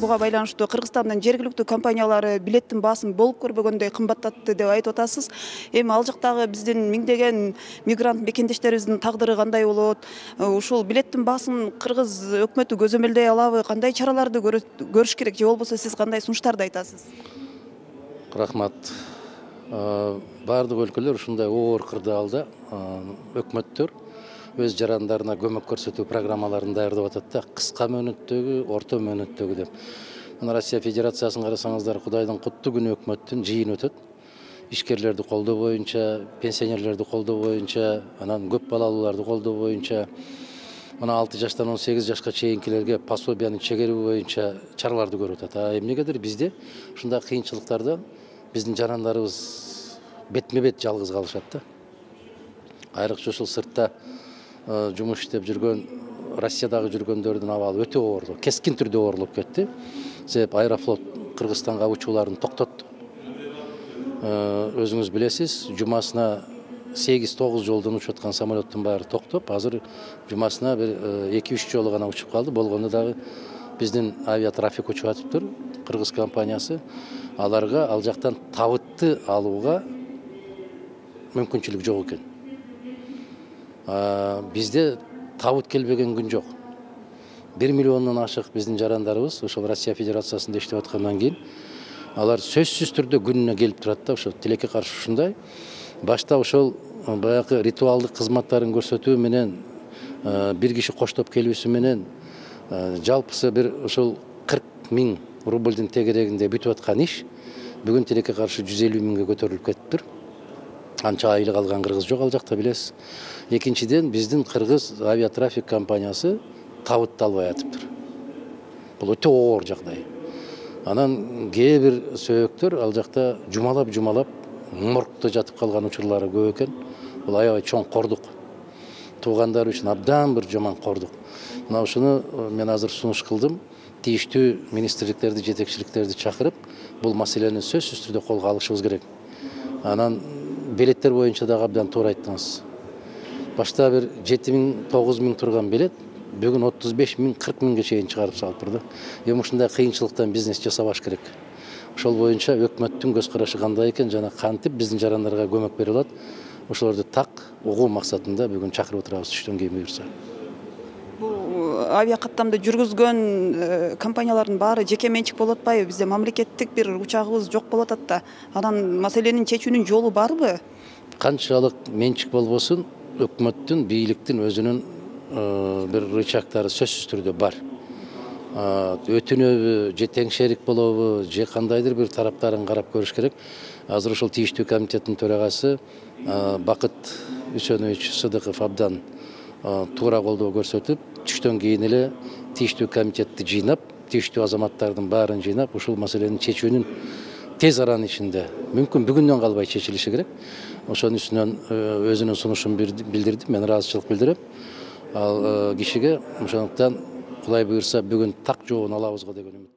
буга байланыштуу Кыргызстандын жергиликтүү компаниялары билеттин баасын болуп көрбөгөндөй кымбаттатты деп айтып атасыз. Эми ал жактагы биздин миңдеген мигрант мекендештерибиздин тагдыры кандай болот? Ушул билеттин баасын кыргыз өкмөтү көзөмөлдөй алабы? Кандай чараларды көрүш керек же болбосо сиз кандай сунуштарды айтасыз? Рахмат. Бардык өлкөлөр ушундай оор кырдаалда өкмөттөр өз жарандарына көмөк көрсөтүү программаларын даярдап атат да, кыска мөөнөттөгү, орто мөөнөттөгү деп. Мына Россия Федерациясын карасаңыздар, Кудайдын куттуу күнү өкмөттүн жыйыны өтөт. Ишкерлерди колдоо боюнча, пенсионерлерди колдоо боюнча, анан көп балалууларды колдоо боюнча, мына 6 жаштан 18 жашка чейинкилерге пособияны чегерүү боюнча чараларды көрүп атат. Эмнегедир бизде ушундай кыйынчылыктарда биздин жарандарыбыз бетме-бет жалгыз калышат да. Айрыкча ушул сыртта жумуш иштеп жүргөн, Россиядагы жүргөндөрдүн абалы өтө оор, кескин түрдө оорлоп кетти. Себеп Аэрофлот Кыргызстанга учууларын токтотту. Өзүңүз билесиз, жумасына 8-9 жолдон учуп аткан самолеттин баары токтоп, азыр жумасына бир 2-3 жолу гана учуп калды. Болгондо дагы биздин авиатрафик учуп атыптыр, кыргыз компаниясы. Аларга ал жактан табытты алууга мүмкүнчүлүк жок экен. Бизде табыт келбеген күн жок. 1 миллиондон ашык биздин жарандарыбыз ошол Россия Федерациясында иштеп аткандан кийин алар сөзсүз түрдө күнүнө келип турат да, ошо тилекке каршы ушундай. Башта ошол баягы ритуалдык кызматтарын көрсөтүү менен, бир киши коштоп келүүсү менен жалпысы бир ошол 40 000 рубльдин тегерегинде бүтүп аткан иш бүгүн тилекке каршы 150 000ге көтөрүлүп кетиптир. Анча айлык алган кыргыз жок ал жакта, билесиз. Экинчиден, биздин кыргыз авиатрафик компаниясы табытты албай атыптыр. Бул өтө оор жагдай. Анан кээ бир сөбөктөр ал жакта жумалап моргто жатып калган учурлары көп экен. Бул аябай чоң кордук. Туугандар үчүн абдан бир жаман кордук. Мына ушуну мен азыр сунуш кылдым. Тийиштүү министрликтерди, жетекчиликтерди чакырып, бул маселени сөзсүз түрдө колго алышыбыз керек. Анан билеттер боюнча дагы абдан туура айттыңыз. Башта бир 7 000, 9 000 турган билет бүгүн 35 000, 40 000ге чейин чыгарып салыптыр да. Эми ушундай кыйынчылыктан бизнес жасабаш керек. Ошол боюнча өкмөттүн көз карашы кандай экен жана кантип биздин жарандарга көмөк бере алат, ошолорду так угуу максатында бүгүн чакырып отурабыз, түштөн кийин буюрса. Бул авиакаттамды жүргүзгөн компаниялардын баары жеке менчик болуп атпайбы? Бизде мамлекеттик бир учагыбыз жок болуп атат да. Анан маселенин чечүүнүн жолу барбы? Канчалык менчик болбосун, өкмөттүн, бийликтин өзүнүн бир рычагтары сөзсүз түрдө бар. Өтүнөбү, же теңшерик болобу, же кандайдыр бир тараптарын карап көрүш керек. Азыр ошол тийиштүү комитеттин төрагасы Бакыт Үсөнович Сыдыков абдан туура колдоо көрсөтүп, түштөн кийин эле тийиштүү комитетти жыйнап, тийиштүү азаматтардын баарын жыйнап, ушул маселенин чечүүнүн тез аранын ичинде, мүмкүн бүгүндөн калбай чечилиши керек. Ошонун үстүнөн өзүнүн сунушун билдирди, мен ыраазычылык билдирем. Ал кишиге ошондуктан Кудай буйрса бүгүн так жообун алабызго деген үмүт.